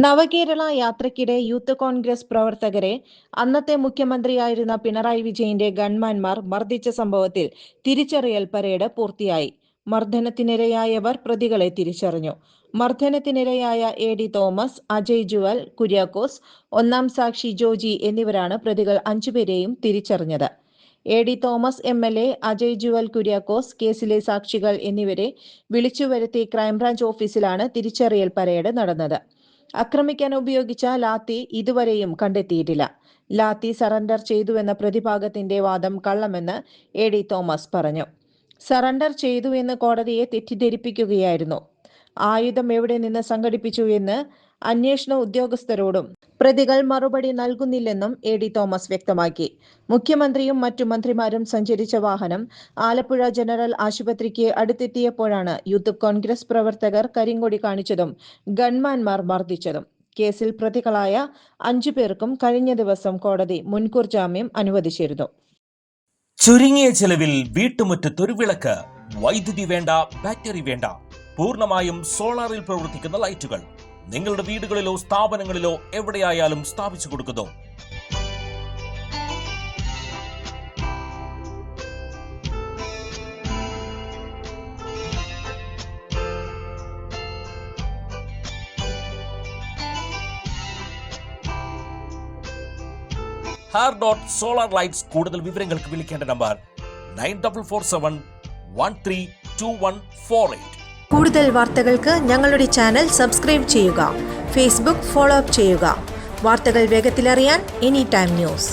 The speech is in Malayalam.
നവകേരള യാത്രയ്ക്കിടെ യൂത്ത് കോൺഗ്രസ് പ്രവർത്തകരെ അന്നത്തെ മുഖ്യമന്ത്രിയായിരുന്ന പിണറായി വിജയന്റെ ഗൺമാൻമാർ മർദ്ദിച്ച സംഭവത്തിൽ തിരിച്ചറിയൽ പരേഡ് പൂർത്തിയായി. മർദ്ദനത്തിനിരയായവർ പ്രതികളെ തിരിച്ചറിഞ്ഞു. മർദ്ദനത്തിനിരയായ എ.ഡി. തോമസ്, അജയ് ജുവൽ കുര്യാക്കോസ്, ഒന്നാം സാക്ഷി ജോജി എന്നിവരാണ് പ്രതികൾ 5 പേരെയും തിരിച്ചറിഞ്ഞത്. എ.ഡി. തോമസ് എം.എൽ.എ, അജയ് ജുവൽ കുര്യാക്കോസ്, കേസിലെ സാക്ഷികൾ എന്നിവരെ വിളിച്ചുവരുത്തി ക്രൈംബ്രാഞ്ച് ഓഫീസിലാണ് തിരിച്ചറിയൽ പരേഡ് നടന്നത്. ആക്രമിക്കാൻ ഉപയോഗിച്ച ലാത്തി ഇതുവരെയും കണ്ടെത്തിയിട്ടില്ല. ലാത്തി സറണ്ടർ ചെയ്തുവെന്ന പ്രതിഭാഗത്തിന്റെ വാദം കള്ളമെന്ന് എ.ഡി. തോമസ് പറഞ്ഞു. സറണ്ടർ ചെയ്തുവെന്ന് കോടതിയെ തെറ്റിദ്ധരിപ്പിക്കുകയായിരുന്നു. ആയുധം എവിടെ നിന്ന് സംഘടിപ്പിച്ചു എന്ന് അന്വേഷണ ഉദ്യോഗസ്ഥരോടും പ്രതികൾ മറുപടി നൽകുന്നില്ലെന്നും എ.ഡി. തോമസ് വ്യക്തമാക്കി. മുഖ്യമന്ത്രിയും മറ്റു മന്ത്രിമാരും സഞ്ചരിച്ച വാഹനം ആലപ്പുഴ ജനറൽ ആശുപത്രിക്ക് അടുത്തെത്തിയപ്പോഴാണ് യൂത്ത് കോൺഗ്രസ് പ്രവർത്തകർ കരിങ്കൊടി കാണിച്ചതും ഗൺമാൻമാർ മർദ്ദിച്ചതും. കേസിൽ പ്രതികളായ 5 പേർക്കും കഴിഞ്ഞ ദിവസം കോടതി മുൻകൂർ ജാമ്യം അനുവദിച്ചിരുന്നു. ചുരുങ്ങിയ ചെലവിൽ വീട്ടുമുറ്റത്തൊരു വിളക്ക്. വൈദ്യുതി വേണ്ട, ബാറ്ററി വേണ്ട, പൂർണ്ണമായും സോളാറിൽ പ്രവർത്തിക്കുന്ന ലൈറ്റുകൾ നിങ്ങളുടെ വീടുകളിലോ സ്ഥാപനങ്ങളിലോ എവിടെയായാലും സ്ഥാപിച്ചു കൊടുക്കുന്നു. Solar lights. കൂടുതൽ വിവരങ്ങൾക്ക് വിളിക്കേണ്ട നമ്പർ 9447132148. കൂടുതൽ വാർത്തകൾക്ക് ഞങ്ങളുടെ ചാനൽ സബ്സ്ക്രൈബ് ചെയ്യുക. ഫേസ്ബുക്ക് ഫോളോ അപ്പ് ചെയ്യുക. വാർത്തകൾ വേഗത്തിലറിയാൻ എനി ടൈം ന്യൂസ്.